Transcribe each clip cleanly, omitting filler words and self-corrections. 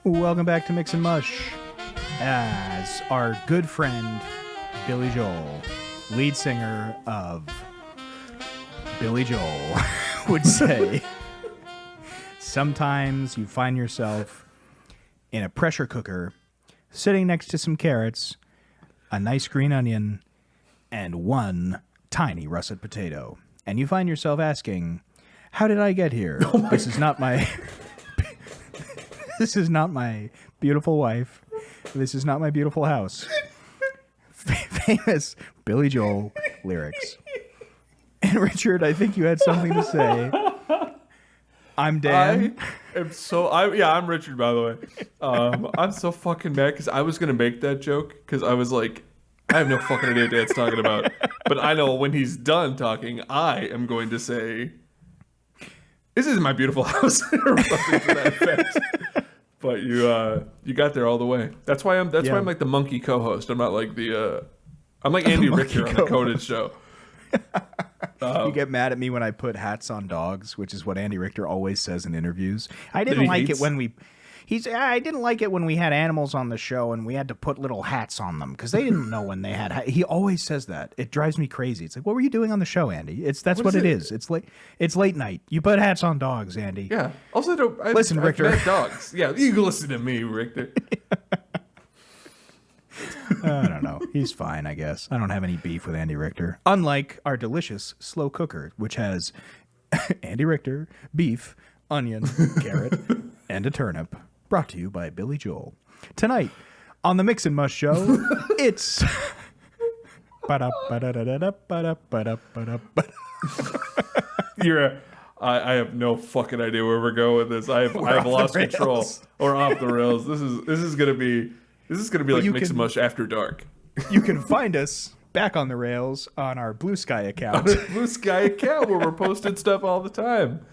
Welcome back to Mix and Mush. As our good friend Billy Joel, lead singer of Billy Joel, would say, sometimes you find yourself in a pressure cooker sitting next to some carrots, a nice green onion, and one tiny russet potato. And you find yourself asking, how did I get here? This is not my This is not my beautiful wife. This is not my beautiful house. Famous Billy Joel lyrics. And Richard, I think you had something to say. I'm Dan. I'm Richard, by the way. I'm so fucking mad because I was going to make that joke because I was like, I have no fucking idea what Dan's talking about. But I know when he's done talking, I am going to say, this is my beautiful house, or something to that effect. But you got there all the way. That's why I'm like the monkey co-host. I'm not like I'm like Andy Richter on the Coded show. You get mad at me when I put hats on dogs, which is what Andy Richter always says in interviews. I didn't like it when we had animals on the show and we had to put little hats on them because they didn't know when they had. He always says that. It drives me crazy. It's like, what were you doing on the show, Andy? That's what it is. It's late night. You put hats on dogs, Andy. Yeah. Also, listen, Richter. I've met dogs. Yeah, you can listen to me, Richter. I don't know. He's fine, I guess. I don't have any beef with Andy Richter. Unlike our delicious slow cooker, which has Andy Richter, beef, onion, carrot, and a turnip. Brought to you by Billy Joel. Tonight on the Mix and Mush Show, it's I have no fucking idea where we're going with this. I've lost control. Or off the rails. This is gonna be like Mix and Mush After Dark. You can find us back on the rails on our Blue Sky account. Blue Sky account where we're posting stuff all the time.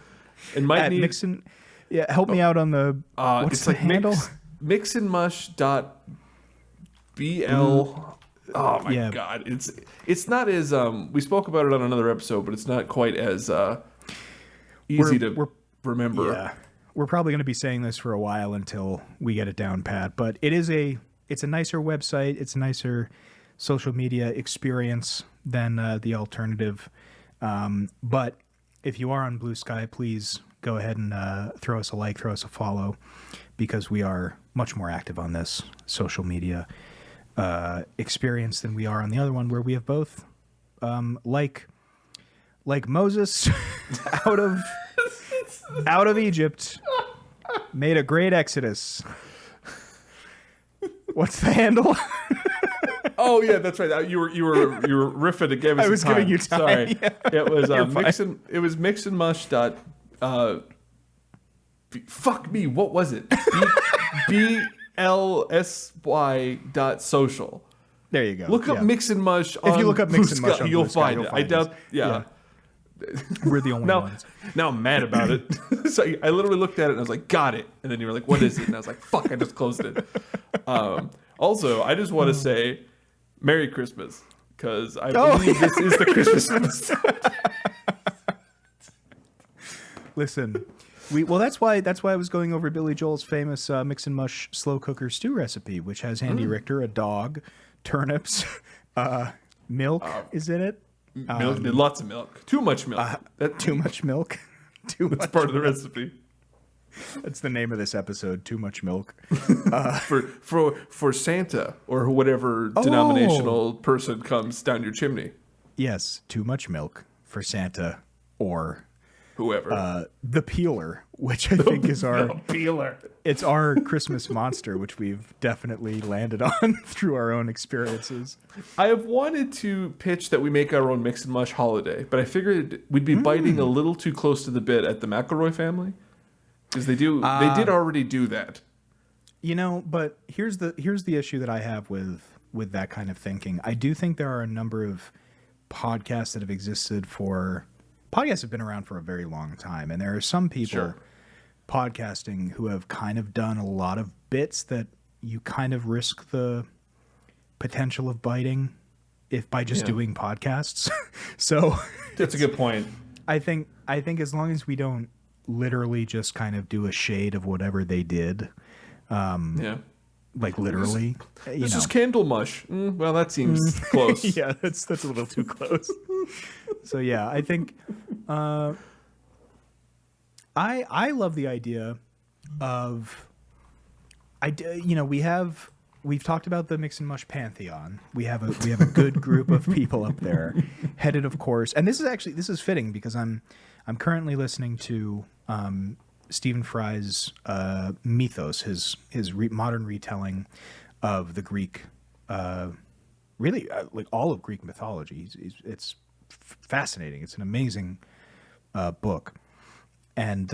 And might need Mixin'. Yeah, help me out on the what's the handle? Mixandmush.bl. Oh my god, it's not as we spoke about it on another episode, but it's not quite as easy to remember. Yeah, we're probably going to be saying this for a while until we get it down pat. But it's a nicer website. It's a nicer social media experience than the alternative. But if you are on Blue Sky, please go ahead and throw us a like, throw us a follow, because we are much more active on this social media experience than we are on the other one, where we have both, like Moses out of Egypt, made a great exodus. What's the handle? Oh yeah, that's right. You were riffing to give us. I was giving you time. Sorry, yeah. It was mixandmush. Fuck me. What was it? BLSY.social. There you go. Look up Mix and Mush. If you look up Mix and Mush, you'll find it. I doubt. Yeah. We're the only ones. Now I'm mad about it. So I literally looked at it and I was like, got it. And then you were like, what is it? And I was like, fuck, I just closed it. Also, I just want to say Merry Christmas, because I believe this is the Christmas episode. Listen, that's why I was going over Billy Joel's famous Mix and Mush slow cooker stew recipe, which has Andy Richter, a dog, turnips, milk is in it. Milk, lots of milk. Too much milk. Too much milk. That's part of the recipe. That's the name of this episode. Too much milk. For Santa or whatever denominational person comes down your chimney. Yes, too much milk for Santa or whoever. The peeler, which I think is our peeler. It's our Christmas monster, which we've definitely landed on through our own experiences. I have wanted to pitch that we make our own Mix and Mush holiday, but I figured we'd be biting a little too close to the bit at the McElroy family, because they did already do that. But here's the issue that I have with that kind of thinking. I do think there are a number of podcasts that have existed podcasts have been around for a very long time, and there are some people podcasting who have kind of done a lot of bits that you kind of risk the potential of biting by just doing podcasts. So that's a good point. I think as long as we don't literally just kind of do a shade of whatever they did, Yeah. Like literally. This is candle mush. Well, that seems close. Yeah, that's a little too close. So yeah, I think I love the idea of we've talked about the Mix and Mush Pantheon. We have a good group of people up there, headed of course. And this is fitting because I'm currently listening to Stephen Fry's Mythos, his modern retelling of the Greek, really like all of Greek mythology. It's fascinating. It's an amazing book, and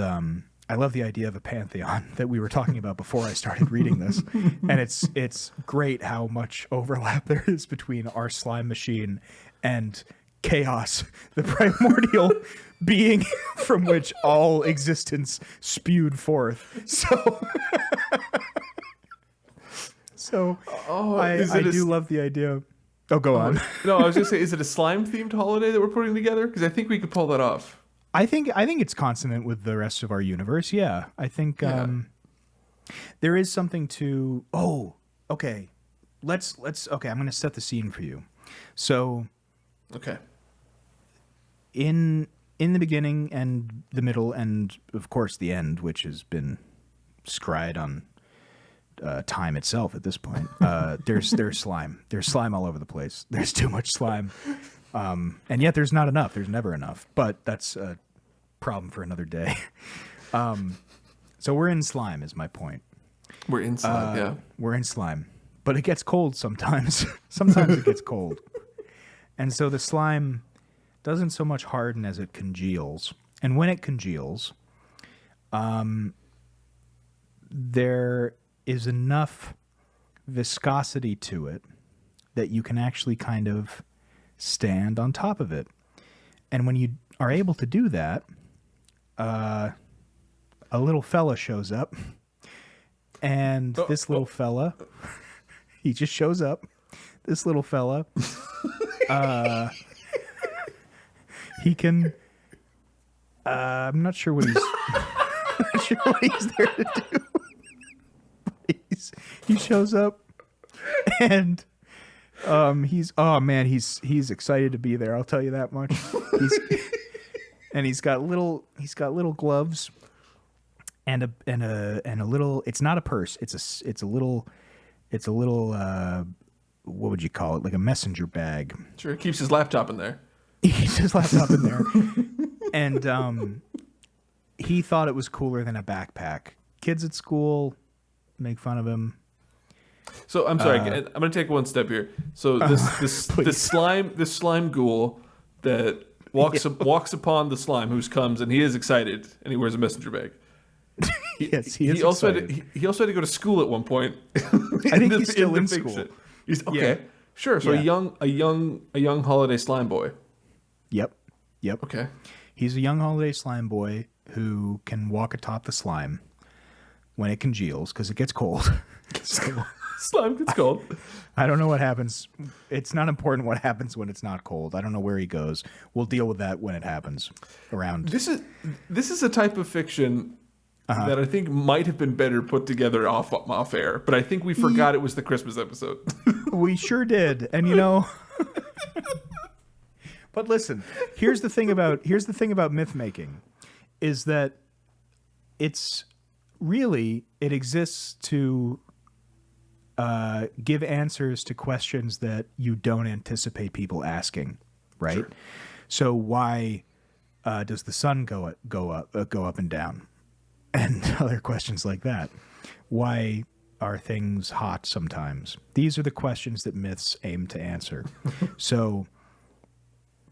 I love the idea of a pantheon that we were talking about before I started reading this, and it's great how much overlap there is between our slime machine and chaos, the primordial being from which all existence spewed forth. So I do love the idea. Oh, go on. No, I was just saying, is it a slime themed holiday that we're putting together? Because I think we could pull that off. I think it's consonant with the rest of our universe. Yeah, I think there is something to. Oh, okay. Let's. Okay, I'm going to set the scene for you. So, okay. In the beginning and the middle and of course the end, which has been scried on time itself at this point. There's slime. There's slime all over the place. There's too much slime. And yet there's not enough. There's never enough. But that's a problem for another day. So we're in slime is my point. We're in slime, yeah. We're in slime. But it gets cold sometimes. Sometimes it gets cold. And so the slime doesn't so much harden as it congeals. And when it congeals, there is enough viscosity to it that you can actually kind of stand on top of it. And when you are able to do that, a little fella shows up. And this little fella, he just shows up. This little fella, he can. I'm not sure what he's. I'm not sure what he's there to do. But he shows up, and he's excited to be there. I'll tell you that much. He's got little gloves, and a little. It's not a purse. It's a little. What would you call it? Like a messenger bag. Sure, keeps his laptop in there. He keeps his laptop in there. And he thought it was cooler than a backpack. Kids at school make fun of him. So I'm sorry, I'm going to take one step here. So this slime ghoul that walks upon the slime who comes, and he is excited, and he wears a messenger bag. Yes, he is excited. He also had to go to school at one point. I think he's still in school. He's okay. Yeah. Sure. So a young holiday slime boy. Yep. Okay. He's a young holiday slime boy who can walk atop the slime when it congeals because it gets cold. So, slime gets cold. I don't know what happens. It's not important what happens when it's not cold. I don't know where he goes. We'll deal with that when it happens around. This is a type of fiction that I think might have been better put together off air, but I think we forgot it was the Christmas episode. We sure did. And but listen, here's the thing about myth making is that it exists to give answers to questions that you don't anticipate people asking, right? Sure. So why does the sun go up and down? And other questions like that. Why are things hot sometimes? These are the questions that myths aim to answer. So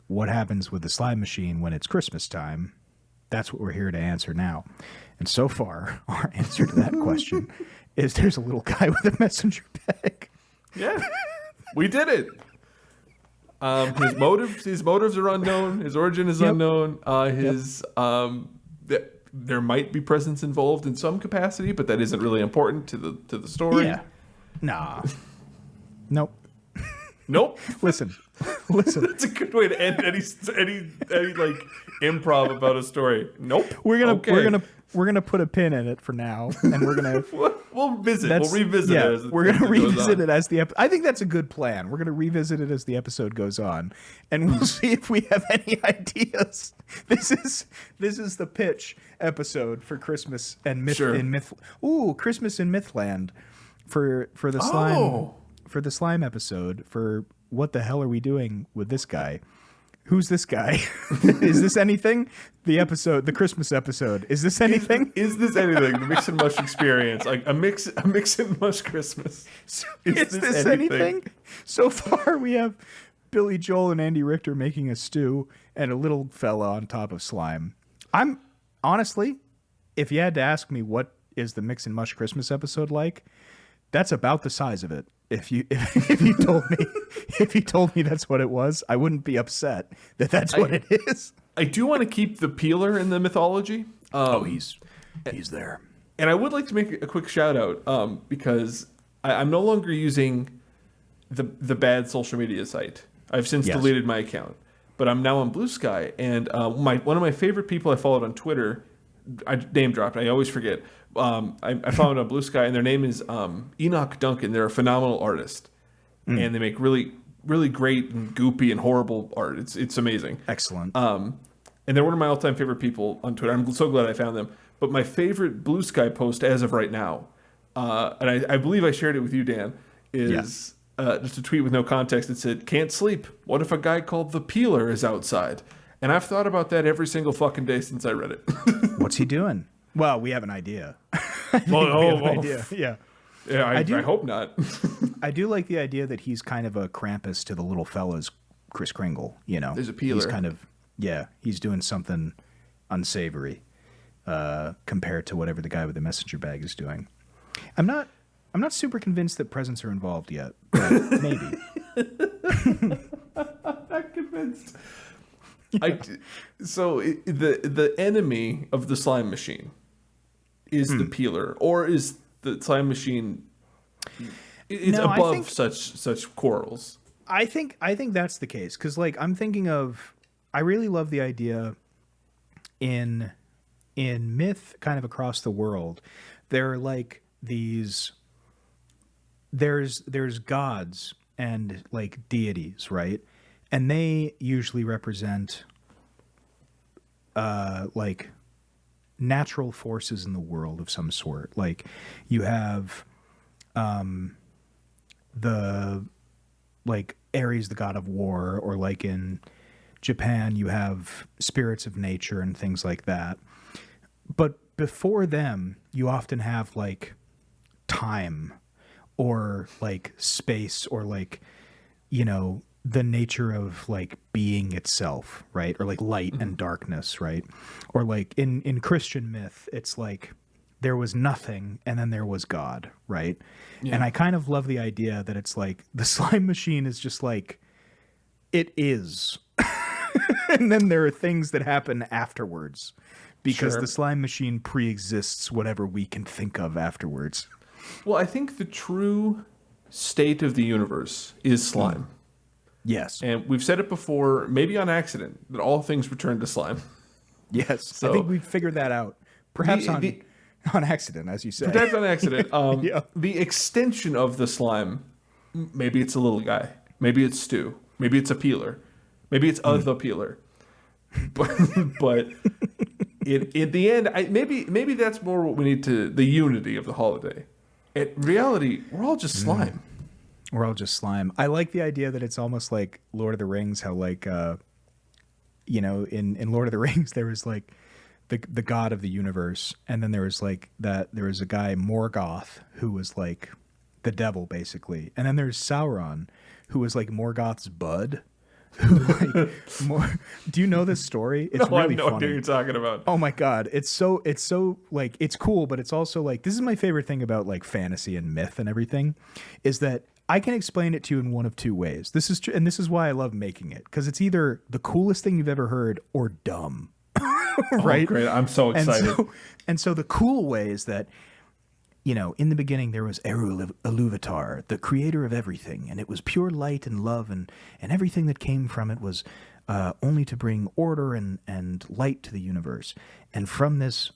what happens with the slime machine when it's Christmas time? That's what we're here to answer now. And so far, our answer to that question is there's a little guy with a messenger bag. Yeah, we did it. His motives are unknown. His origin is unknown. There might be presents involved in some capacity, but that isn't really important to the story. Yeah. Nah. Nope. Nope. Listen. Listen, That's a good way to end any like improv about a story. Nope. we're gonna put a pin in it for now, and we're gonna we'll revisit it. As we're gonna revisit it as the I think that's a good plan. We're gonna revisit it as the episode goes on, and we'll see if we have any ideas. This is the pitch episode for Christmas and Myth in Myth. Ooh, Christmas in Mythland for the slime for the slime episode. For what the hell are we doing with this guy? Who's this guy? Is this anything? The Christmas episode. Is this anything? Is this anything? The Mix and Mush experience, like a mix and mush Christmas. Is this anything? So far, we have Billy Joel and Andy Richter making a stew, and a little fella on top of slime. I'm honestly, if you had to ask me what is the Mix and Mush Christmas episode like, that's about the size of it. If you told me that's what it was, I wouldn't be upset that that's what it is. I do want to keep the peeler in the mythology. He's there. And I would like to make a quick shout out because I'm no longer using the bad social media site. I've since deleted my account, but I'm now on Blue Sky. And one of my favorite people I followed on Twitter, I name dropped. I always forget. I followed on Blue Sky, and their name is Enoch Duncan. They're a phenomenal artist, and they make really, really great and goopy and horrible art. It's amazing. Excellent. And they're one of my all-time favorite people on Twitter. I'm so glad I found them. But my favorite Blue Sky post as of right now, and I believe I shared it with you, Dan, is just a tweet with no context. It said, "Can't sleep. What if a guy called the Peeler is outside?" And I've thought about that every single fucking day since I read it. What's he doing? Well, we have an idea. Idea. Yeah. Yeah, I hope not. I do like the idea that he's kind of a Krampus to the little fella's Kris Kringle. You know, there's a peeler. He's kind of he's doing something unsavory compared to whatever the guy with the messenger bag is doing. I'm not super convinced that presents are involved yet, but maybe. I'm not convinced. The enemy of the slime machine is the peeler, or is the slime machine above such quarrels? I think that's the case, because like I'm thinking of, I really love the idea in myth kind of across the world. There are like these, there's gods and like deities, right? And they usually represent like natural forces in the world of some sort. Like you have the like Ares, the god of war, or like in Japan you have spirits of nature and things like that. But before them, you often have like time or like space or like, you know, the nature of like being itself, right? Or like light and darkness, right? Or like in Christian myth, it's like there was nothing and then there was God, right? Yeah. And I kind of love the idea that it's like the slime machine is just like, it is. And then there are things that happen afterwards because the slime machine pre-exists whatever we can think of afterwards. Well, I think the true state of the universe is slime. Yes. And we've said it before, maybe on accident, that all things return to slime. Yes. So, I think we've figured that out. Perhaps on accident, as you say. Perhaps on accident. The extension of the slime, maybe it's a little guy. Maybe it's Stu. Maybe it's a peeler. Maybe it's the peeler. But in the end, maybe that's more what we need to, the unity of the holiday. In reality, we're all just slime. We're all just slime. I like the idea that it's almost like Lord of the Rings, how like, you know, in Lord of the Rings, there was like the god of the universe. And then there was like there was a guy, Morgoth, who was like the devil basically. And then there's Sauron, who was like Morgoth's bud. Do you know this story? It's really I have no funny. idea what you're talking about. Oh my god, it's so like, it's cool, but it's also like, this is my favorite thing about like fantasy and myth and everything, is that I can explain it to you in one of two ways. This is true, and this is why I love making it, because it's either the coolest thing you've ever heard or dumb. Right? Oh, great! I'm so excited. And so the cool way is that, in the beginning there was Eru Iluvatar, the creator of everything, and it was pure light and love, and everything that came from it was only to bring order and light to the universe. And from this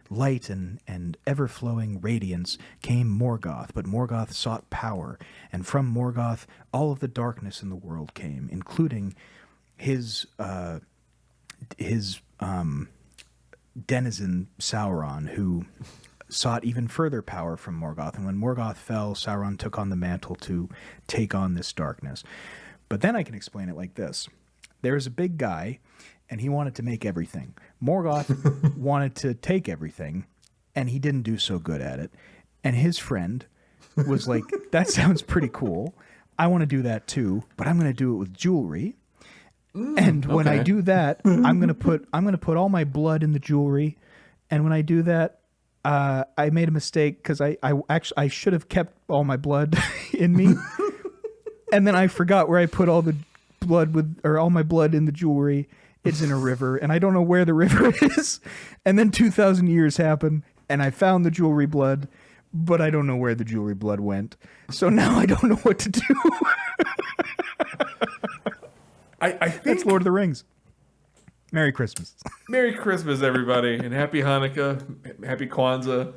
light and ever-flowing radiance came Morgoth, but Morgoth sought power, and from Morgoth all of the darkness in the world came, including his denizen Sauron, who sought even further power from Morgoth. And when Morgoth fell, Sauron took on the mantle to take on this darkness. But then I can explain it like this. There's a big guy, and he wanted to make everything. Morgoth wanted to take everything, and he didn't do so good at it. And his friend was like, that sounds pretty cool. I want to do that too, but I'm going to do it with jewelry. And when I do that, I'm going to put all my blood in the jewelry. And when I do that, I made a mistake because I should have kept all my blood in me. And then I forgot where I put all my blood in the jewelry. It's in a river, and I don't know where the river is. And then 2,000 years happen, and I found the jewelry blood, but I don't know where the jewelry blood went. So now I don't know what to do. I think That's Lord of the Rings. Merry Christmas. Merry Christmas, everybody, and Happy Hanukkah, Happy Kwanzaa.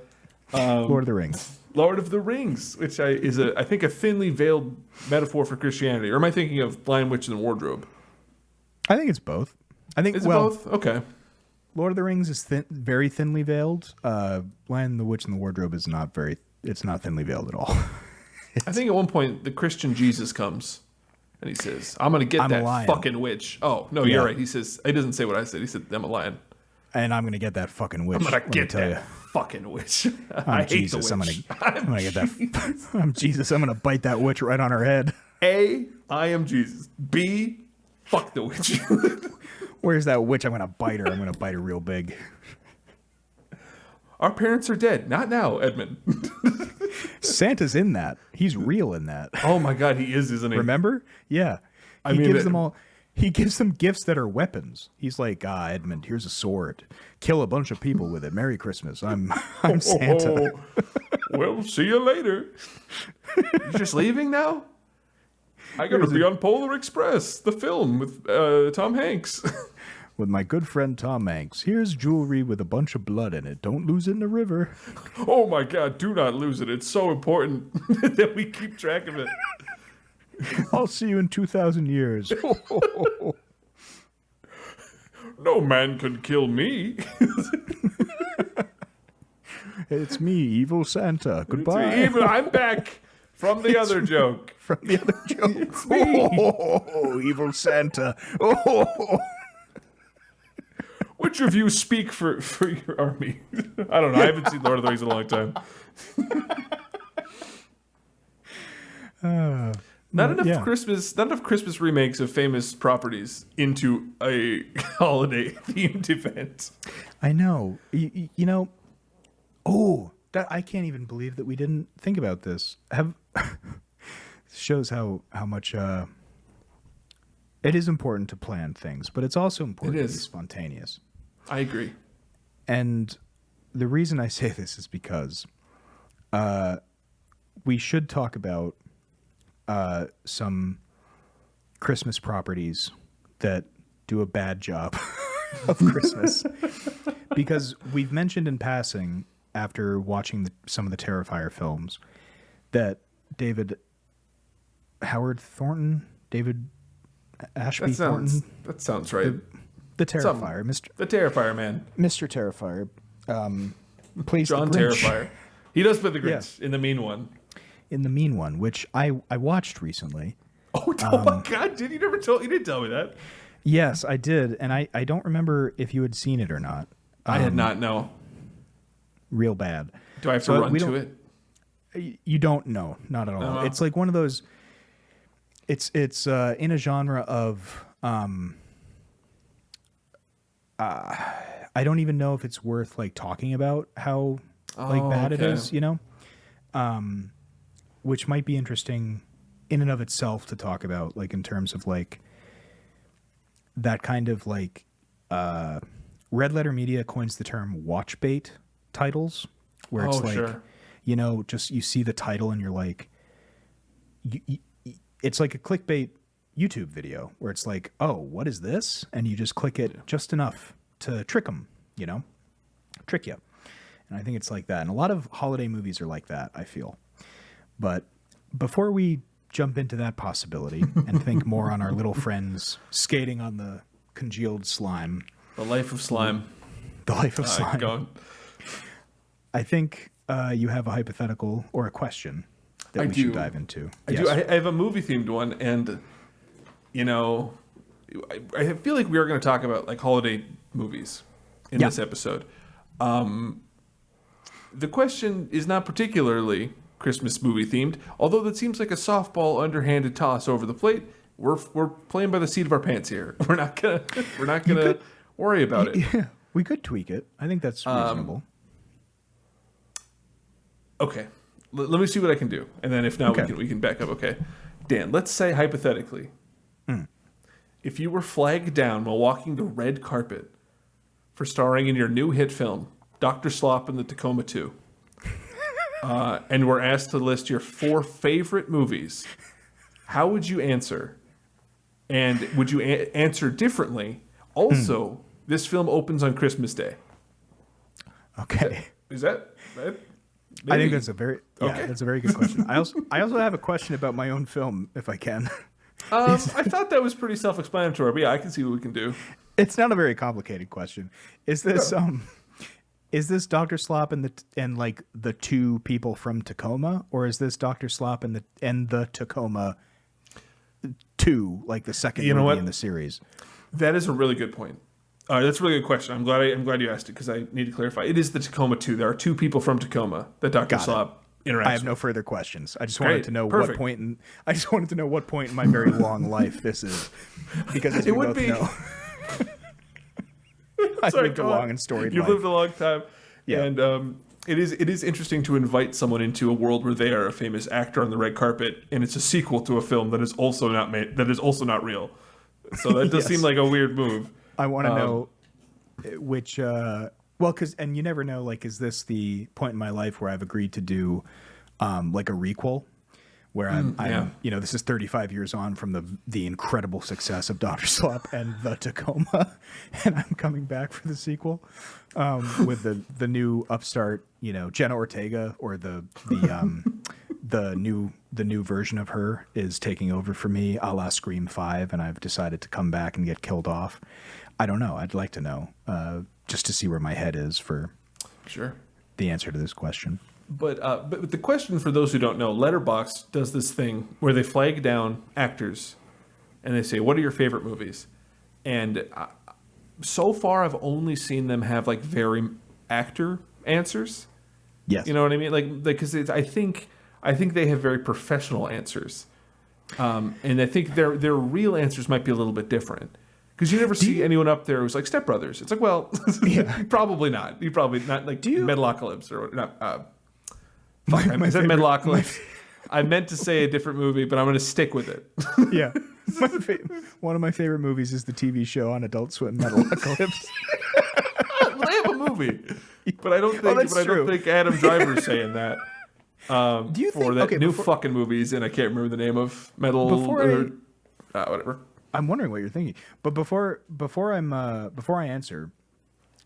Lord of the Rings. Lord of the Rings, which is I think a thinly veiled metaphor for Christianity. Or am I thinking of Lion, Witch, and the Wardrobe? I think it's both. Is it both? Okay. Lord of the Rings is very thinly veiled. Lion, the Witch, and the Wardrobe is not it's not thinly veiled at all. I think at one point the Christian Jesus comes and he says, I'm going to get that fucking witch. Oh, no, you're right. He says, he doesn't say what I said. He said, I'm a lion. And I'm going to get that fucking witch. I'm going to get that fucking witch. I hate the witch. I'm going to get that. I'm Jesus. I'm going to bite that witch right on her head. A, I am Jesus. B, fuck the witch. Where's that witch? I'm going to bite her. I'm going to bite her real big. Our parents are dead. Not now, Edmund. Santa's in that. He's real in that. Oh my God, he is, isn't he? Remember? Yeah. He gives them all. He gives them gifts that are weapons. He's like, Edmund, here's a sword. Kill a bunch of people with it. Merry Christmas. I'm Santa. Well, see you later. You just leaving now? I gotta be on Polar Express, the film with Tom Hanks. With my good friend Tom Hanks. Here's jewelry with a bunch of blood in it. Don't lose it in the river. Oh my God, do not lose it. It's so important that we keep track of it. I'll see you in 2,000 years. No man can kill me. It's me, evil Santa. Goodbye. Evil. I'm back from the other joke. From the other joke. It's me. Oh, evil Santa. Oh. Which of you speak for your army? I don't know. I haven't seen Lord of the Rings in a long time. Not enough Christmas remakes of famous properties into a holiday themed event. I know. You know. That I can't even believe that we didn't think about this. Shows how much it is important to plan things, but it's also important to be spontaneous. I agree. And the reason I say this is because we should talk about some Christmas properties that do a bad job of Christmas. Because we've mentioned in passing, after watching some of the Terrifier films, that David Ashby Thornton. That sounds right. The Terrifier, The Terrifier man. Mr. Terrifier, plays John the Grinch. Terrifier. He does play the Grinch in the Mean One. In the Mean One, which I watched recently. Oh my God! You didn't tell me that? Yes, I did, and I don't remember if you had seen it or not. I had not. No. Real bad. Do I have to run to it? You don't know, not at all. Uh-huh. It's like one of those. It's in a genre of. I don't even know if it's worth like talking about how bad it is, you know, which might be interesting in and of itself to talk about, like in terms of like that kind of like Red Letter Media coins the term watch bait titles, where it's like, You know, just you see the title and you're like, it's like a clickbait YouTube video where it's like, oh, what is this? And you just click it just enough to trick them, you know, trick you. And I think it's like that. And a lot of holiday movies are like that, I feel. But before we jump into that possibility and think more on our little friends skating on the congealed slime. The life of slime. The life of slime. Go on. I think you have a hypothetical or a question that we should dive into. I do. I have a movie-themed one, and, you know, I feel like we are going to talk about, like, holiday movies in this episode. The question is not particularly Christmas movie themed, although that seems like a softball underhanded toss over the plate. We're playing by the seat of our pants here. We're not gonna worry about it. Yeah, we could tweak it. I think that's reasonable. Okay, let me see what I can do, and then if not, we can back up. Okay, Dan, let's say hypothetically, if you were flagged down while walking the red carpet for starring in your new hit film, Dr. Slop and the Tacoma 2. And were asked to list your 4 favorite movies, how would you answer? And would you answer differently? Also, this film opens on Christmas Day. Okay. Is that maybe? I think that's a very that's a very good question. I also have a question about my own film, if I can. I thought that was pretty self-explanatory, but yeah, I can see what we can do. It's not a very complicated question. Is this Is this Dr. Slop and like the 2 people from Tacoma, or is this Dr. Slop and the Tacoma 2, like the second movie in the series? That is a really good point. That's a really good question. I'm glad you asked it because I need to clarify. It is the Tacoma 2. There are 2 people from Tacoma that Dr. Slop interacts. I have no further questions. I just wanted to know what point in my very long life this is, because as we both know. I've lived a long and storied life. You've lived a long time. Yeah. And it is interesting to invite someone into a world where they are a famous actor on the red carpet, and it's a sequel to a film that is also not real. So that does seem like a weird move. I want to know which because you never know, like, is this the point in my life where I've agreed to do like a requel? Where I'm this is 35 years on from the incredible success of Dr. Slop and the Tacoma, and I'm coming back for the sequel with the new upstart, Jenna Ortega, or the new version of her is taking over for me, a la Scream 5, and I've decided to come back and get killed off. I don't know. I'd like to know just to see where my head is for the answer to this question. But the question, for those who don't know, Letterboxd does this thing where they flag down actors and they say, what are your favorite movies? And so far, I've only seen them have like very actor answers. Yes. You know what I mean? Like because I think they have very professional answers. And I think their real answers might be a little bit different. Because you never see anyone up there who's like Step Brothers. It's like, well, probably not. You probably not like Metalocalypse or not. I said Metalocalypse. I meant to say a different movie, but I'm going to stick with it. Yeah. One of my favorite movies is the TV show on Adult Swim, Metalocalypse. Well, they have a movie, but I don't think Adam Driver's saying that. Do you think fucking movies, and I can't remember the name of whatever. I'm wondering what you're thinking, but before I answer,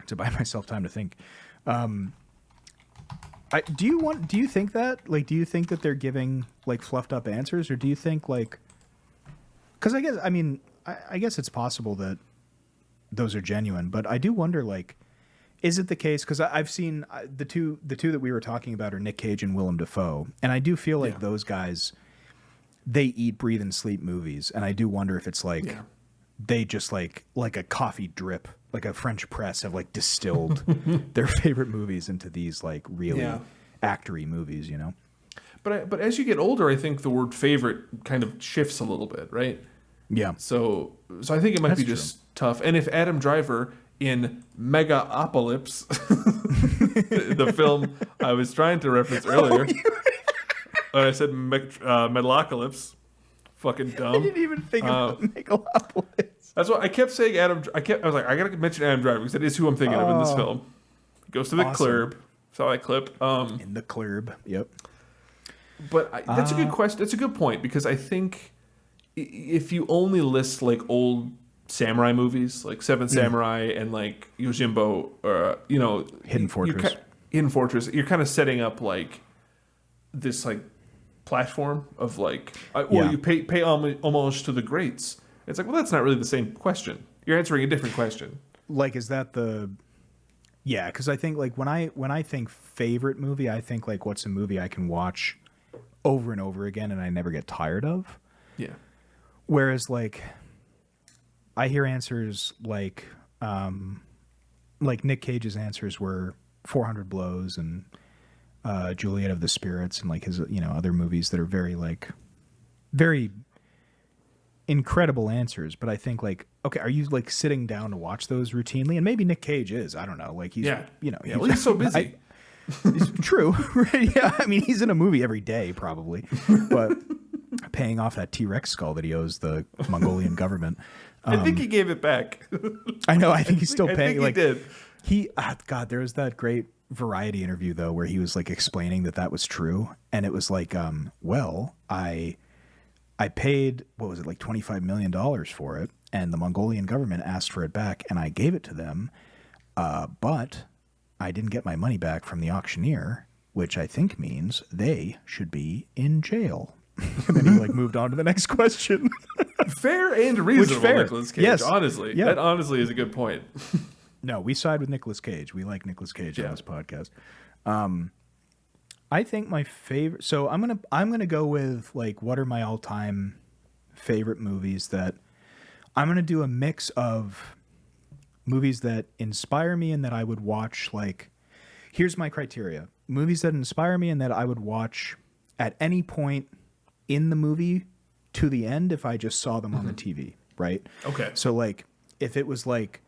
to buy myself time to think, do you think that they're giving like fluffed up answers, or do you think like, because I guess it's possible that those are genuine, but I do wonder, like, is it the case? Because I've seen the two that we were talking about are Nick Cage and Willem Dafoe, and I do feel like those guys, they eat, breathe, and sleep movies, and I do wonder if it's like they just like a coffee drip, like a French press, have like distilled their favorite movies into these like really actory movies, But as you get older, I think the word favorite kind of shifts a little bit, right? Yeah. So I think it might be just tough. And if Adam Driver in Megaopolis, the film I was trying to reference earlier, when I said Metalocalypse, fucking dumb. I didn't even think of Megalopolis. That's why I kept saying I was like, I gotta mention Adam Driver because that is who I'm thinking of in this film. Goes to the club, Saw that clip. In the club. Yep. But that's a good question. That's a good point because I think if you only list like old samurai movies, like Seven Samurai and like Yojimbo, or Hidden Fortress. Hidden Fortress, you're kind of setting up like this like platform of like, you pay homage to the greats. It's like, well, that's not really the same question. You're answering a different question. Like, is that the? Yeah, because I think like when I think favorite movie, I think like what's a movie I can watch over and over again and I never get tired of. Yeah. Whereas like I hear answers like Nick Cage's answers were 400 Blows and Juliet of the Spirits and like his other movies that are very incredible answers. But I think like, okay, are you like sitting down to watch those routinely? And maybe Nick Cage is. I don't know. Like he's he's so busy. It's true, right? Yeah, I mean he's in a movie every day probably, but paying off that T-Rex skull that he owes the Mongolian government. I think he gave it back. I know. I think he's still paying. I think he did. God, there was that great Variety interview though, where he was like explaining that was true, and it was like, well, I paid what was it like $25 million for it, and the Mongolian government asked for it back, and I gave it to them, but I didn't get my money back from the auctioneer, which I think means they should be in jail. And then he like moved on to the next question. Fair and reasonable, fair. Nicolas Cage. Yes. Honestly, Yeah. that honestly is a good point. No, we side with Nicolas Cage. We like Nicolas Cage on this podcast. I think my favorite. So I'm gonna go with like what are my all-time favorite movies that I'm gonna do a mix of movies that inspire me and that I would watch. Like, here's my criteria: movies that inspire me and that I would watch at any point in the movie to the end if I just saw them on the TV. Right. Okay. So like if it was like.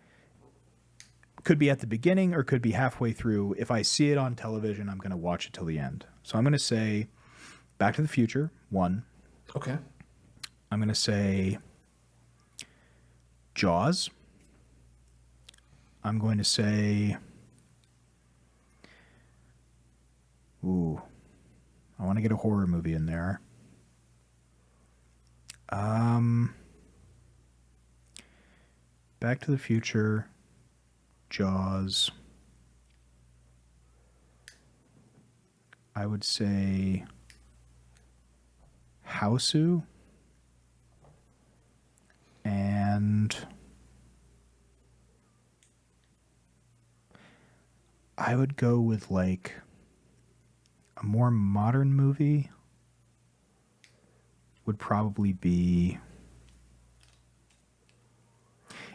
Could be at the beginning or could be halfway through. If I see it on television, I'm going to watch it till the end. So I'm going to say Back to the Future, 1. Okay. I'm going to say Jaws. I'm going to say... Ooh. I want to get a horror movie in there. Back to the Future... Jaws. I would say Hausu. And I would go with like a more modern movie would probably be...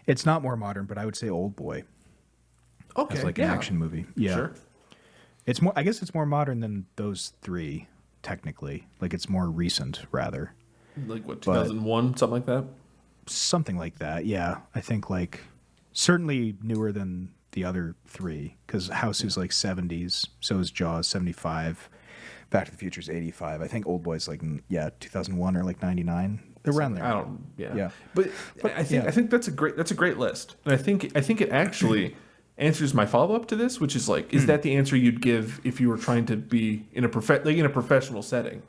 It's not more modern, but I would say Old Boy. Okay, as like an action movie. Yeah. Sure. It's more, I guess it's more modern than those three, technically. Like it's more recent, rather. Like what, 2001, something like that? Something like that, yeah. I think like certainly newer than the other three, because House is like 70s, so is Jaws 75, Back to the Future's 85. I think Old Boy's like 2001 or like 99. They're around there. I don't. Yeah. But I think that's a great list, and I think it actually answers my follow up to this, which is like, is that the answer you'd give if you were trying to be in a professional setting?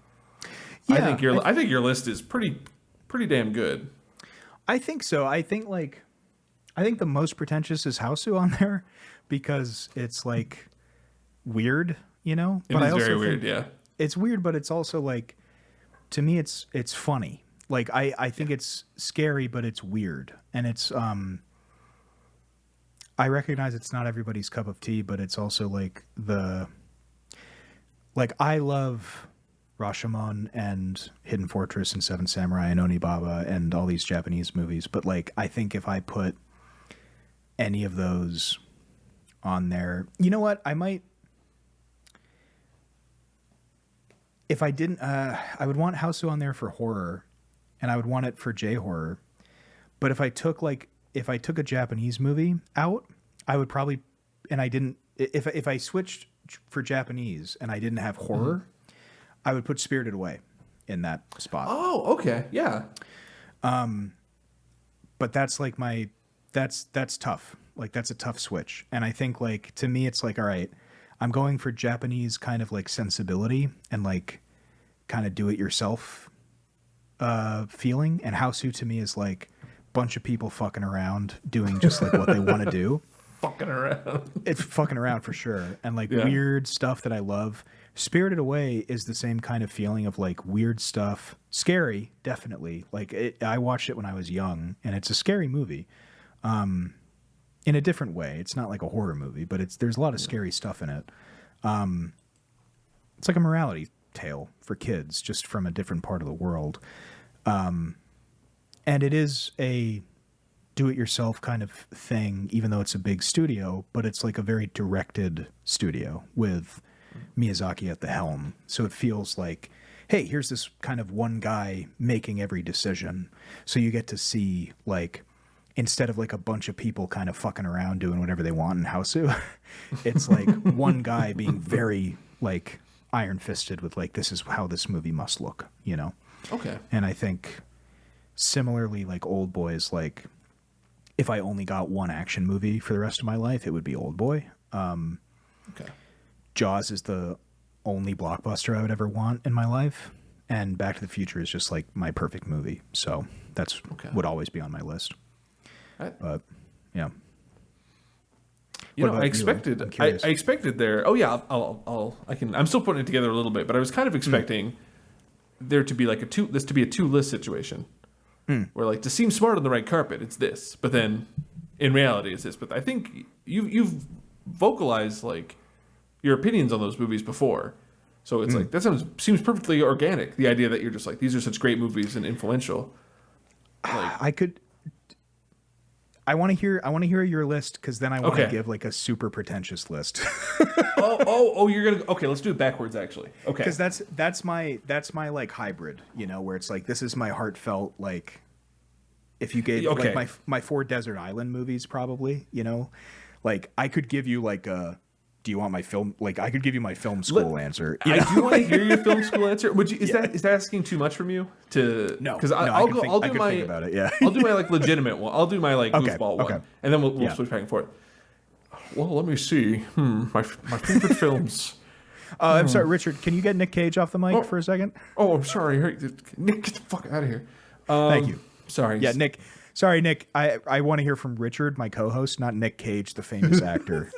Yeah, I think your list is pretty damn good. I think so. I think the most pretentious is Hausu on there because it's like weird, It but is very weird, yeah. It's weird, but it's also like, to me, it's funny. Like I think it's scary, but it's weird, and it's I recognize it's not everybody's cup of tea, but it's also like I love Rashomon and Hidden Fortress and Seven Samurai and Onibaba and all these Japanese movies, but like I think if I put any of those on there, you know what? I might. If I didn't, I would want Hausu on there for horror, and I would want it for J-horror. But if I took a Japanese movie out, I would probably, and I didn't. If I switched for Japanese and I didn't have horror, I would put Spirited Away in that spot. Oh, okay, yeah. But that's like that's tough. Like that's a tough switch, and I think like to me it's like, all right, I'm going for Japanese kind of like sensibility and like kind of do it yourself feeling. And Hausu to me is like bunch of people fucking around doing just like what they want to do. Fucking around. It's fucking around for sure. And like Yeah. weird stuff that I love. Spirited Away is the same kind of feeling of like weird stuff. Scary, definitely. Like I watched it when I was young, and it's a scary movie. In a different way. It's not like a horror movie, but there's a lot of scary stuff in it. It's like a morality tale for kids, just from a different part of the world. And it is a do-it-yourself kind of thing, even though it's a big studio, but it's like a very directed studio with Miyazaki at the helm. So it feels like, hey, here's this kind of one guy making every decision. So you get to see, like, instead of like a bunch of people kind of fucking around doing whatever they want in Hausu, it's like one guy being very like iron-fisted with like, this is how this movie must look, you know? Okay. And I think similarly, like Old Boy is like, if I only got one action movie for the rest of my life, it would be Old Boy. Okay. Jaws is the only blockbuster I would ever want in my life. And Back to the Future is just like my perfect movie. So that's would always be on my list. But yeah. You know, about I you? expected. I'm I curious. expected there. Oh yeah, I'm still putting it together a little bit, but I was kind of expecting there to be like this to be a two list situation, where like to seem smart on the red carpet, it's this, but then in reality, it's this. But I think you've vocalized like your opinions on those movies before, so it's like that seems perfectly organic. The idea that you're just like, these are such great movies and influential. Like, I want to hear your list, because then I want to Okay. give like a super pretentious list. you're gonna okay. Let's do it backwards, actually. Okay, Because that's my like hybrid, you know, where it's like, this is my heartfelt, like, if you gave Okay. like my 4 Desert Island movies, probably, you know, like I could give you like do you want my film? Like I could give you my film school answer. You know? I do want to hear your film school answer. Would you? Is that asking too much from you? No, because no, I'll could go. think, I'll I do could my. think about it. Yeah, I'll do my like legitimate one. I'll do my like Okay, goofball one, okay. and then we'll Yeah. switch back and forth. Well, let me see. My favorite films. I'm sorry, Richard. Can you get Nick Cage off the mic for a second? Oh, I'm sorry. Nick, get the fuck out of here. Thank you. Sorry. Yeah, Nick. Sorry, Nick. I want to hear from Richard, my co-host, not Nick Cage, the famous actor.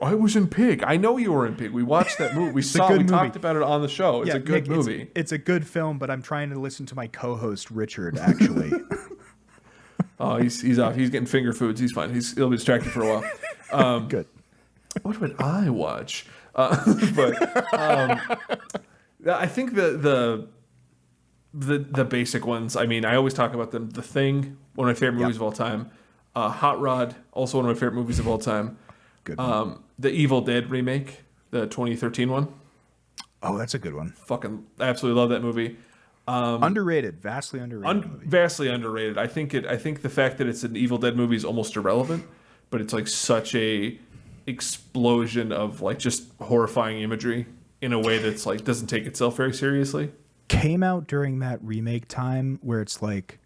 I was in Pig. I know you were in Pig. We watched that movie. We a good movie. talked about it on the show. It's a good Nick, movie. It's a good film, but I'm trying to listen to my co-host Richard. Actually, Oh, he's off. He's getting finger foods. He's fine. He'll be distracted for a while. good. What would I watch? I think the basic ones. I mean, I always talk about them. The Thing, one of my favorite movies of all time. Hot Rod, also one of my favorite movies of all time. Good. The Evil Dead remake, the 2013 one. Oh, that's a good one. Fucking absolutely love that movie. Underrated, vastly underrated movie. Vastly underrated. I think the fact that it's an Evil Dead movie is almost irrelevant, but it's like such a explosion of like just horrifying imagery in a way that's like doesn't take itself very seriously. Came out during that remake time where it's like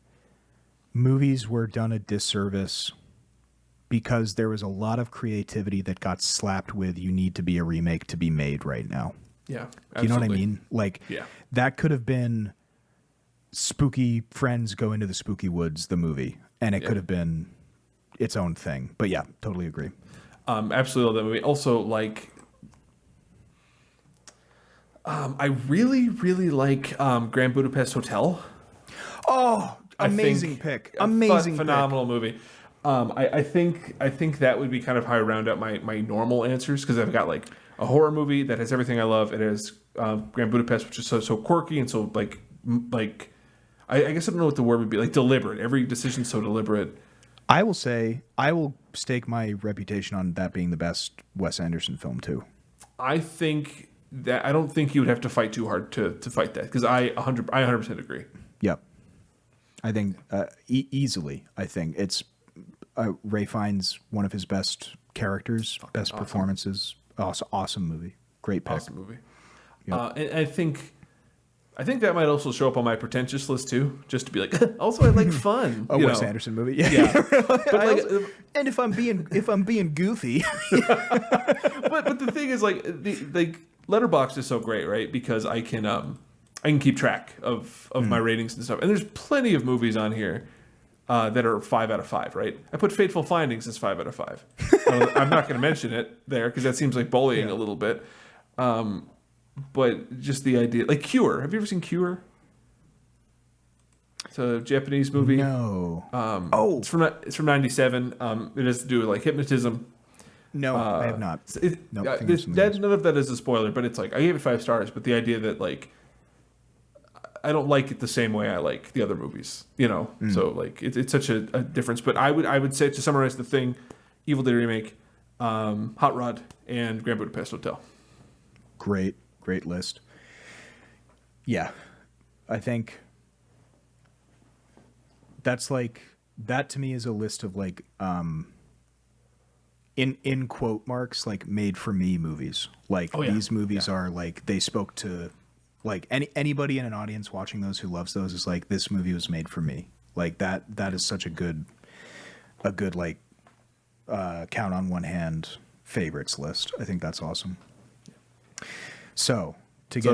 movies were done a disservice because there was a lot of creativity that got slapped with, you need to be a remake to be made right now. Yeah, absolutely. Do you know what I mean? Like, Yeah. that could have been Spooky Friends Go Into the Spooky Woods, the movie, and it could have been its own thing. But yeah, totally agree. Absolutely love that movie. Also, like, I really, really like Grand Budapest Hotel. Oh, amazing pick. Amazing phenomenal movie. I think that would be kind of how I round out my normal answers, because I've got like a horror movie that has everything I love. It has Grand Budapest, which is so quirky and so like I guess I don't know what the word would be, like deliberate. Every decision's so deliberate. I will stake my reputation on that being the best Wes Anderson film too. I don't think you would have to fight too hard to fight that, because I 100% agree. Yep. I think easily. I think it's Ray Fiennes, one of his best characters, best performances. Awesome movie. Great pick. Awesome movie. Yep. And I think I think that might also show up on my pretentious list too, just to be like, also I like fun. A Wes Anderson movie. Yeah. Yeah. But like, and if I'm being goofy. but the thing is, like, the Letterboxd is so great, right? Because I can keep track of my ratings and stuff. And there's plenty of movies on here that are 5 out of 5, right? I put Fateful Findings as 5 out of 5. I'm not going to mention it there because that seems like bullying a little bit. But just the idea, like Cure. Have you ever seen Cure? It's a Japanese movie. No. It's from '97. It has to do with like hypnotism. No, I have not. None of that is a spoiler, but it's like I gave it 5 stars. But the idea that like I don't like it the same way I like the other movies, you know. So like it's such a difference. But I would say, to summarize the thing, Evil Dead remake, Hot Rod, and Grand Budapest Hotel. Great list. Yeah, I think that's like, that to me is a list of like in quote marks, like made for me movies. Like these movies are like, they spoke to like anybody in an audience watching those who loves those is like, this movie was made for me. Like that is such a good like count on one hand favorites list. I think that's awesome. So if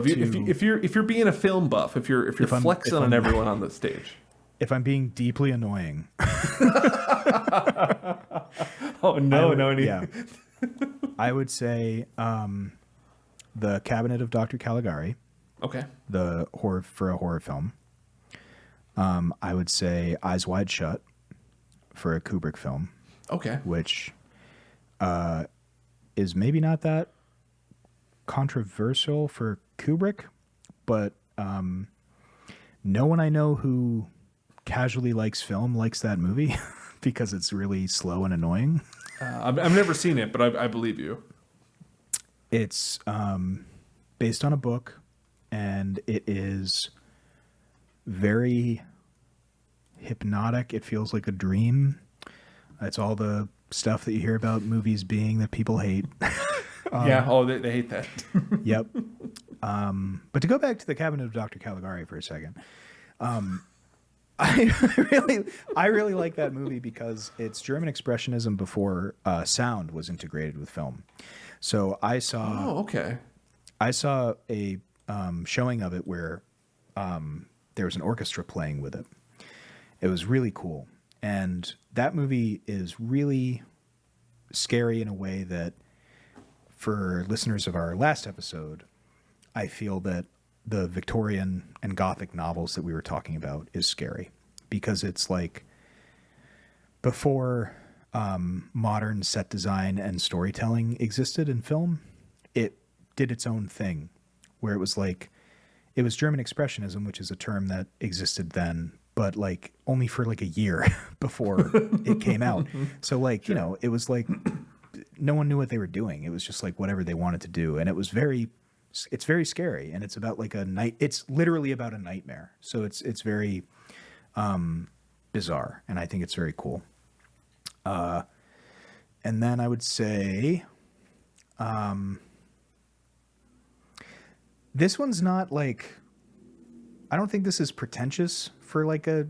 you're being a film buff, if you're flexing on everyone on the stage, if I'm being deeply annoying, I would say The Cabinet of Dr. Caligari. Okay. The horror for a horror film. I would say Eyes Wide Shut for a Kubrick film. Okay. Which is maybe not that controversial for Kubrick, but no one I know who casually likes film likes that movie because it's really slow and annoying. I've never seen it, but I believe you. It's based on a book, and it is very hypnotic. It feels like a dream. It's all the stuff that you hear about movies being that people hate. They hate that. Yep. But to go back to The Cabinet of Dr. Caligari for a second, I really like that movie because it's German Expressionism before sound was integrated with film. So I saw a showing of it where there was an orchestra playing with it. It was really cool. And that movie is really scary in a way that, for listeners of our last episode, I feel that the Victorian and Gothic novels that we were talking about is scary because it's like before modern set design and storytelling existed in film, it did its own thing where it was like, it was German Expressionism, which is a term that existed then, but like only for like a year before it came out. So like, sure. You know, it was like no one knew what they were doing. It was just like whatever they wanted to do. And it's very scary. And it's about like it's literally about a nightmare. So it's very bizarre. And I think it's very cool. And then I would say, this one's not like, I don't think this is pretentious for like a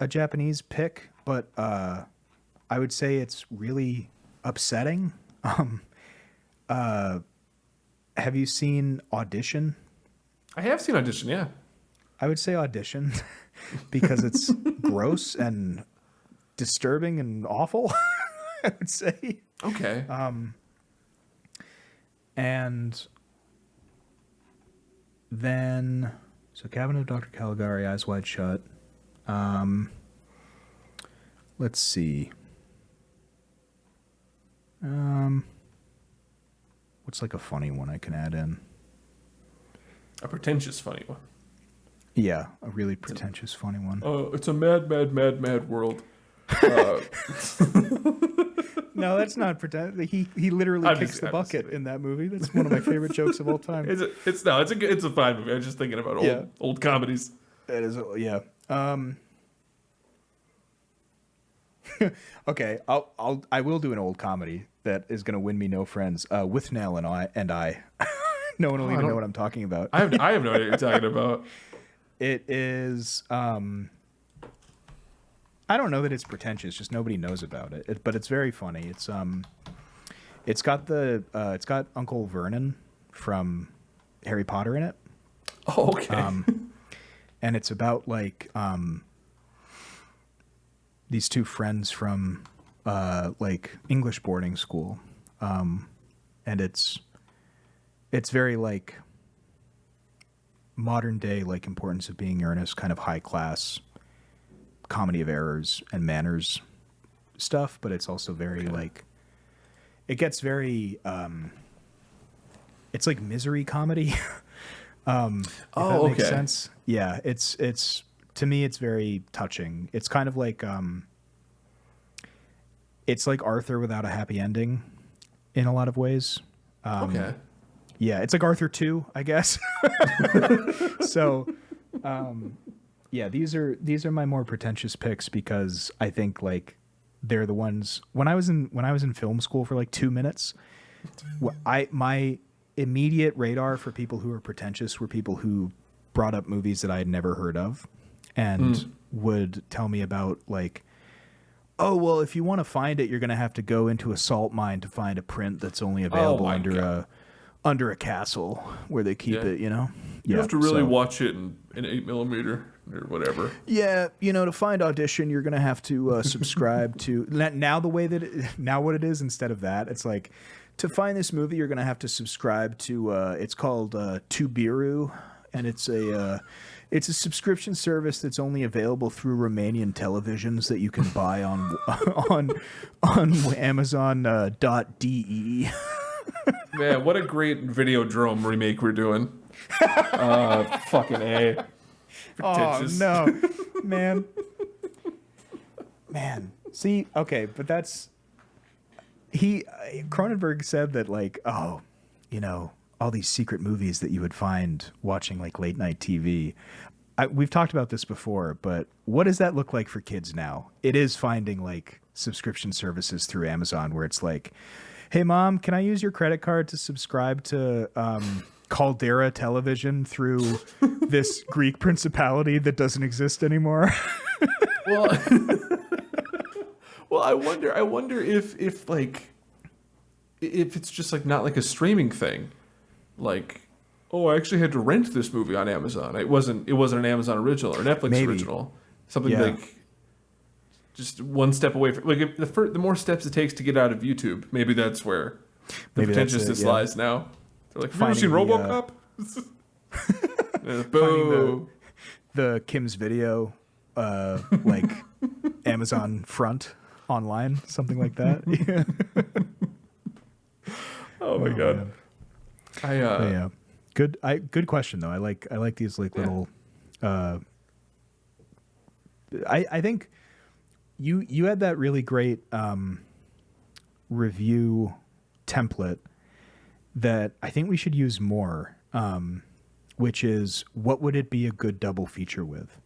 Japanese pick, but I would say it's really upsetting. Have you seen Audition? I have seen Audition, yeah. I would say Audition because it's gross and disturbing and awful, I would say. Okay. And then, so Cabinet of Dr. Caligari, Eyes Wide Shut. Let's see. What's like a funny one I can add in? A pretentious funny one. Yeah, a really pretentious funny one. It's a mad world. No, that's not pretentious. He literally kicks the bucket in that movie. That's one of my favorite jokes of all time. It's a fine movie. I was just thinking about old comedies. It is, yeah. Okay, I will do an old comedy that is going to win me no friends. With Nell and I. No one will even know what I'm talking about. I have no idea what you're talking about. It is. I don't know that it's pretentious. Just nobody knows about it. But it's very funny. It's got Uncle Vernon from Harry Potter in it. Oh, okay. And it's about like these two friends from like English boarding school, and it's very like modern day, like importance of being earnest, kind of high class comedy of errors and manners stuff, but it's also very like it gets very it's like misery comedy. If that makes sense. Yeah, it's to me it's very touching. It's kind of like it's like Arthur without a happy ending in a lot of ways. Okay. Yeah, it's like Arthur 2, I guess. So yeah, these are my more pretentious picks because I think like they're the ones when I was in film school for like 2 minutes, my immediate radar for people who are pretentious were people who brought up movies that I had never heard of and would tell me about like, oh, well, if you want to find it, you're going to have to go into a salt mine to find a print that's only available under a castle where they keep it, you know? You have to really watch it in 8mm or whatever. Yeah, you know, to find Audition, you're going to have to subscribe to... Now the way that... now what it is, instead of that, it's like, to find this movie, you're going to have to subscribe to... it's called Tubiru, and it's a subscription service that's only available through Romanian televisions that you can buy on Amazon.de. Man, what a great Videodrome remake we're doing. Fucking A. Pretentious. Oh, no. Man. See, okay, but that's... Cronenberg said that, like, oh, you know, all these secret movies that you would find watching, like, late night TV. We've talked about this before, but what does that look like for kids now? It is finding, like, subscription services through Amazon where it's like, hey, Mom, can I use your credit card to subscribe to Caldera Television through this Greek principality that doesn't exist anymore? Well, I wonder if it's just like not like a streaming thing, like, oh, I actually had to rent this movie on Amazon. It wasn't an Amazon original or Netflix original. Something like just one step away from, like, if the more steps it takes to get out of YouTube, maybe that's where the pretentiousness lies now. They're like, have you ever seen RoboCop? Finding the Kim's Video, like Amazon front online, something like that. Yeah. Oh my god. Yeah. Good question though. I like these like little. I think you had that really great review template that I think we should use more, which is what would it be a good double feature with?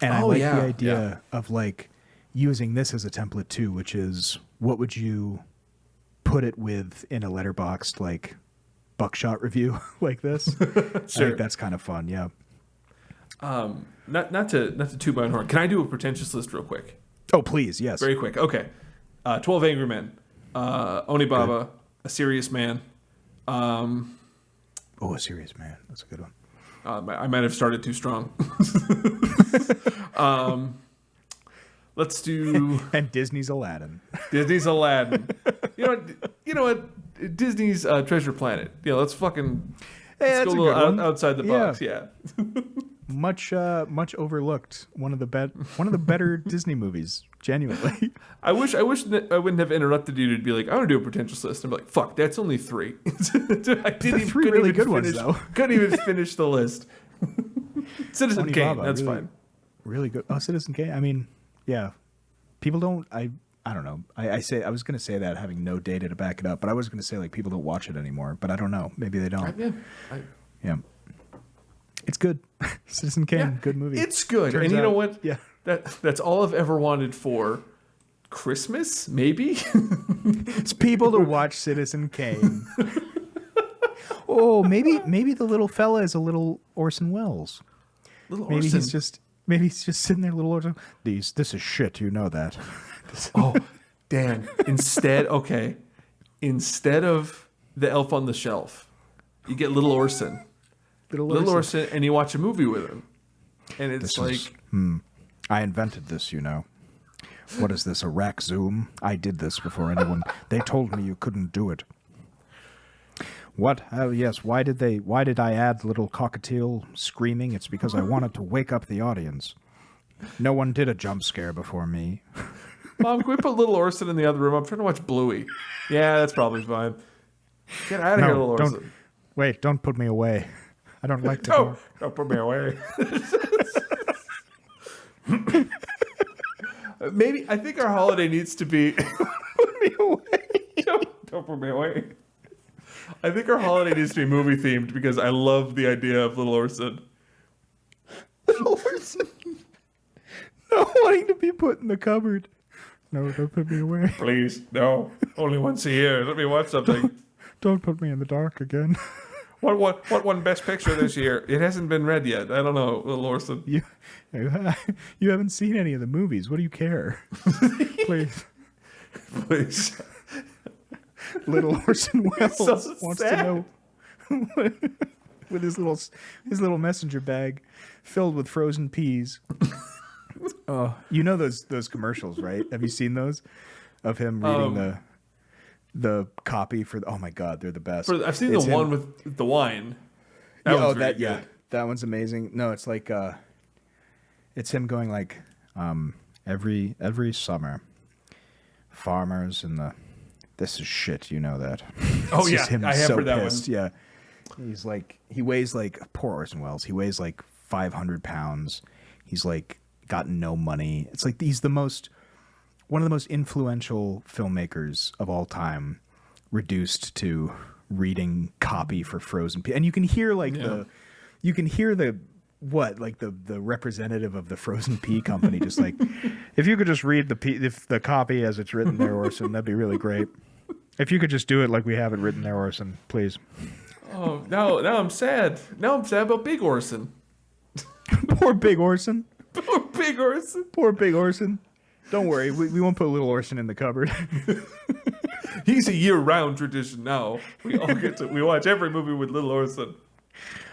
And I like the idea of like using this as a template too, which is what would you put it with in a letterboxed like buckshot review like this? Sure. I think that's kind of fun. Yeah. Not to toot my own horn. Can I do a pretentious list real quick? Oh, please. Yes. Very quick. Okay. 12 Angry Men. Onibaba. Good. A Serious Man. A Serious Man. That's a good one. I might have started too strong. Let's do... And Disney's Aladdin. Disney's Aladdin. You know what? Disney's Treasure Planet. Yeah, let's fucking... Hey, let's go a little outside the box. Yeah. Much overlooked. One of the better Disney movies. Genuinely. I wish that I wouldn't have interrupted you to be like, I want to do a pretentious list. I'm like, fuck, that's only 3. I didn't three really good ones though. Couldn't even finish the list. Citizen Kane, that's really, fine. Really good. Oh, Citizen Kane. I mean, yeah. People don't. I don't know. I was going to say that having no data to back it up, but I was going to say like people don't watch it anymore. But I don't know. Maybe they don't. Yeah. It's good. Citizen Kane, good movie. It's good. And you know what? Yeah. That's all I've ever wanted for Christmas, maybe? It's people to watch Citizen Kane. Oh, maybe the little fella is a little Orson Welles. Little Maybe Orson. he's just sitting there, little Orson. This is shit, you know that. Oh, Dan. Instead of the Elf on the Shelf, you get Little Orson. Little Orson, and you watch a movie with him. And it's I invented this, you know. What is this, a rack zoom? I did this before anyone. They told me you couldn't do it. What? Oh, yes. Why did I add little cockatiel screaming? It's because I wanted to wake up the audience. No one did a jump scare before me. Mom, can we put Little Orson in the other room? I'm trying to watch Bluey. Yeah, that's probably fine. Get out of here, Little Orson. Don't put me away. I don't like to. Don't put me away. Maybe I think our holiday needs to be. Put me away. Don't put me away. I think our holiday needs to be movie themed because I love the idea of Little Orson. Little Orson. Not wanting to be put in the cupboard. No, don't put me away. Please, no. Only once a year. Let me watch something. Don't put me in the dark again. What won Best Picture this year? It hasn't been read yet. I don't know, Little Orson. You haven't seen any of the movies. What do you care? Please. Please. Little Orson Welles So wants sad. to know with his little messenger bag filled with frozen peas. Oh, you know those commercials, right? Have you seen those of him reading the copy for? Oh my God, they're the best. I've seen the one with the wine. That one's amazing. No, it's like it's him going like every summer, farmers in the. This is shit, you know that. Oh, It's just yeah, him I have so heard that pissed. one. Yeah, he's like he weighs like poor Orson Welles. He weighs like 500 pounds. He's like got no money. It's like he's one of the most influential filmmakers of all time, reduced to reading copy for frozen peas. And you can hear like the representative of the frozen pea company just like, if you could just read the copy as it's written there, Orson, that'd be really great. If you could just do it like we have it written there, Orson, please. Oh, now I'm sad. Now I'm sad about Big Orson. Poor Big Orson. Poor Big Orson. Poor Big Orson. Don't worry, we won't put Little Orson in the cupboard. He's a year-round tradition now. We watch every movie with Little Orson.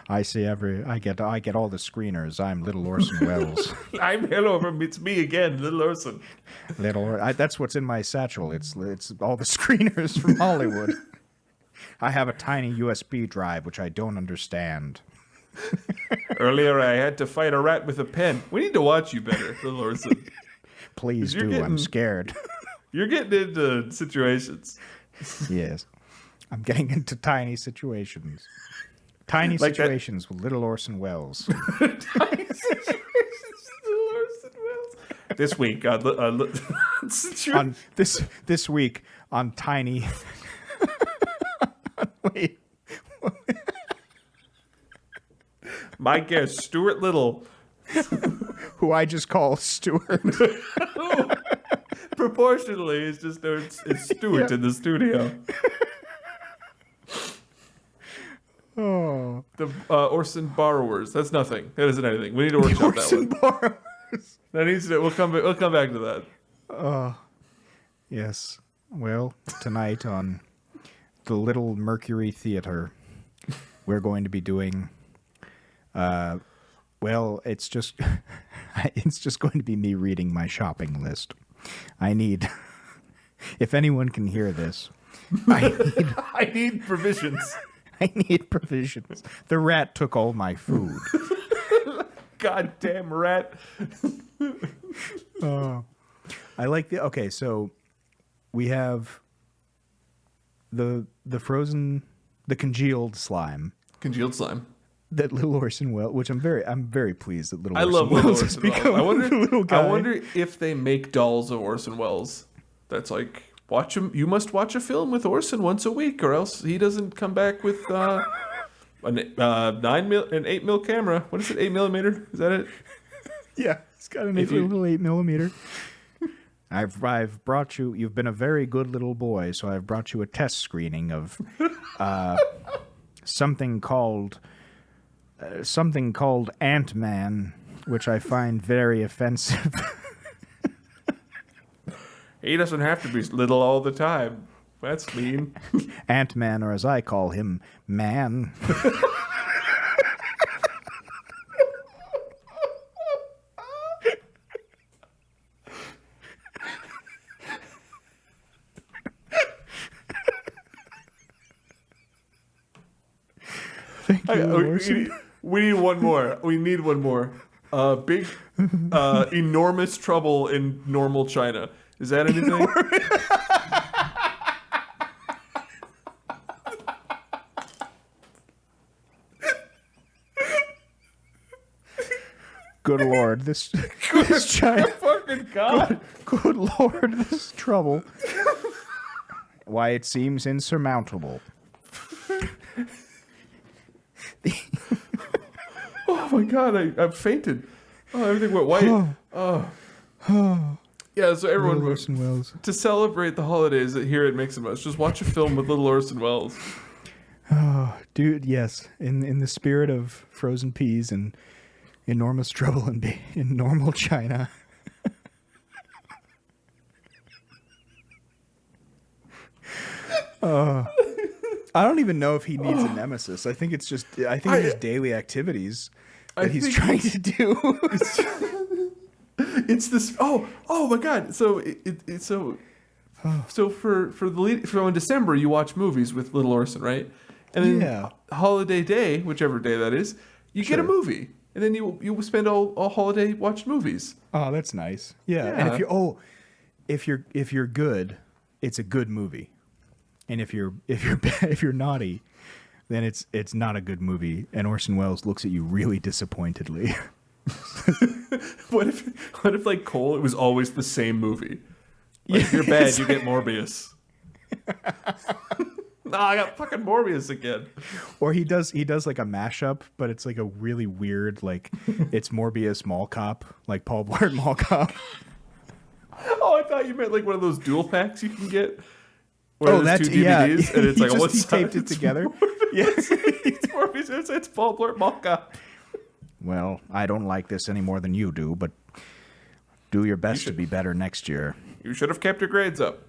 I get all the screeners. I'm Little Orson Welles. It's me again, Little Orson. That's what's in my satchel. It's all the screeners from Hollywood. I have a tiny USB drive which I don't understand. Earlier, I had to fight a rat with a pen. We need to watch you better, Little Orson. Please do. I'm scared. You're getting into situations. Yes, I'm getting into tiny situations. Tiny Like situations with Little Orson Welles. Tiny situations, Little Orson Welles. This week on this week on Tiny. Wait. My guest, Stuart Little. Who I just call Stuart. Proportionally, it's just it's Stuart in the studio. Oh, The Orson borrowers. That's nothing. That isn't anything. We need to workshop that one. borrowers. That needs to. We'll come back to that. Yes. Well, tonight on the Little Mercury Theater, we're going to be doing. Well, it's just going to be me reading my shopping list. I need. If anyone can hear this, I need provisions. I need provisions. The rat took all my food. Goddamn rat. I like okay, so we have the frozen, the congealed slime. Congealed slime. That Little Orson Welles, which I'm very pleased that I love Little Orson Welles. become I wonder, a little guy. I wonder if they make dolls of Orson Welles. That's like, watch him. You must watch a film with Orson once a week, or else he doesn't come back with an 8 mil camera. What is it? 8mm? Is that it? Yeah, it's got an little 8mm. I've brought you. You've been a very good little boy, so I've brought you a test screening of something called Ant-Man, which I find very offensive. He doesn't have to be little all the time. That's mean. Ant-Man, or as I call him, Man. Thank you, Orson. We need one more. We need one more. Big, enormous trouble in normal China. Is that anything? Good Lord, this China. Fucking God. Good Lord, this trouble. Why, it seems insurmountable. Oh my God, I fainted. Oh, everything went white. Yeah, so everyone, Orson Welles. to celebrate the holidays here at Mix and Mush, just watch a film with little Orson Welles. Oh, dude, yes. In the spirit of frozen peas and enormous trouble in normal China. I don't even know if he needs a nemesis. I think it's just his daily activities that he's trying to do. It's this. Oh my God! So so for in December you watch movies with little Orson, right? And then holiday day, whichever day that is, you get a movie, and then you spend all holiday watching movies. Oh, that's nice. Yeah. And if you're good, it's a good movie. And if you're naughty, then it's not a good movie. And Orson Welles looks at you really disappointedly. What if like Cole, it was always the same movie? Like, if you're bad, you get Morbius. I got fucking Morbius again. Or he does like a mashup, but it's like a really weird, like it's Morbius Mall Cop, like Paul Blart Mall Cop. Oh, I thought you meant like one of those dual packs you can get. Where that's two DVDs, and it's like he what's taped it together. Yes, it's Morbius. It's Paul Blart Mall Cop. Well, I don't like this any more than you do, but do your best to be better next year. You should have kept your grades up.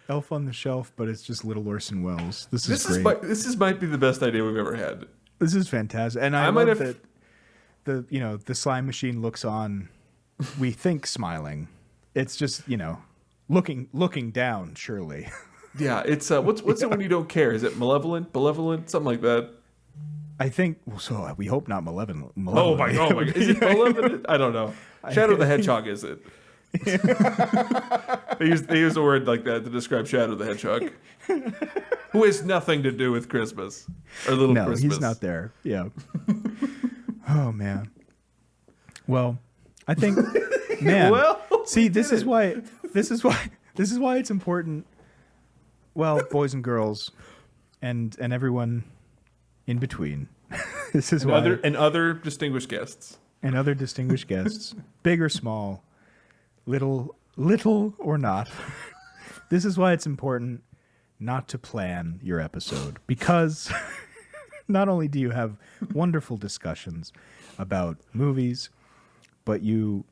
Elf on the Shelf, but it's just little Orson Welles. This is great. This might be the best idea we've ever had. This is fantastic, and I love that the slime machine looks on. We think smiling. It's just looking down. Surely. Yeah, it's what's it when you don't care? Is it malevolent, something like that? I think so. We hope not malevolent. Oh my God! Is it malevolent? I don't know. Shadow the Hedgehog is it? They use a word like that to describe Shadow the Hedgehog, who has nothing to do with Christmas or little Christmas. No, he's not there. Yeah. Oh man. Well, I think, man. Well, see, this is why it's important. Well, boys and girls, and everyone in between. This is why other distinguished guests, big or small, little or not. This is why it's important not to plan your episode, because not only do you have wonderful discussions about movies, but you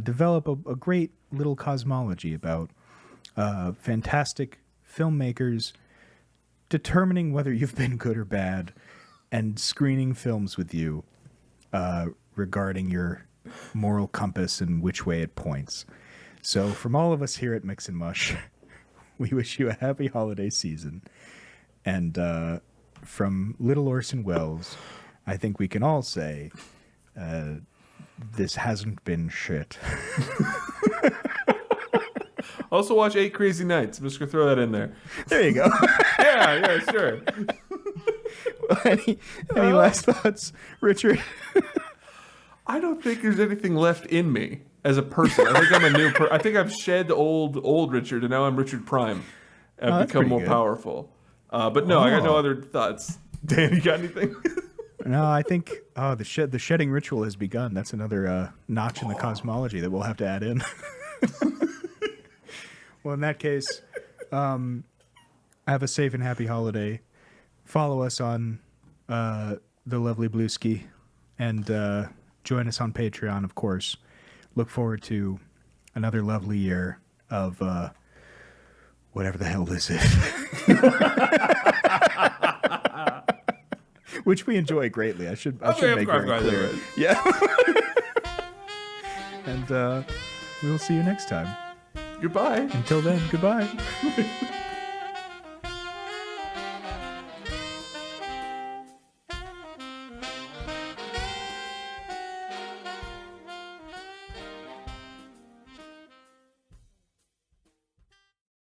develop a great little cosmology about fantastic filmmakers determining whether you've been good or bad and screening films with you regarding your moral compass and which way it points. So from all of us here at Mix and Mush, we wish you a happy holiday season. And from little Orson Welles, I think we can all say, this hasn't been shit. Also watch 8 Crazy Nights. I'm just going to throw that in there. There you go. Yeah, sure. Any last thoughts, Richard? I don't think there's anything left in me as a person. I think I'm a new person. I think I've shed old Richard, and now I'm Richard Prime. I've become more powerful. But no, I got no other thoughts. Dan, you got anything? No, I think the shedding ritual has begun. That's another notch in the cosmology that we'll have to add in. Well, in that case, have a safe and happy holiday. Follow us on the lovely Blueski, and join us on Patreon, of course. Look forward to another lovely year of whatever the hell this is. Which we enjoy greatly. I should make very clear. Yeah. And we'll see you next time. Goodbye. Until then, goodbye.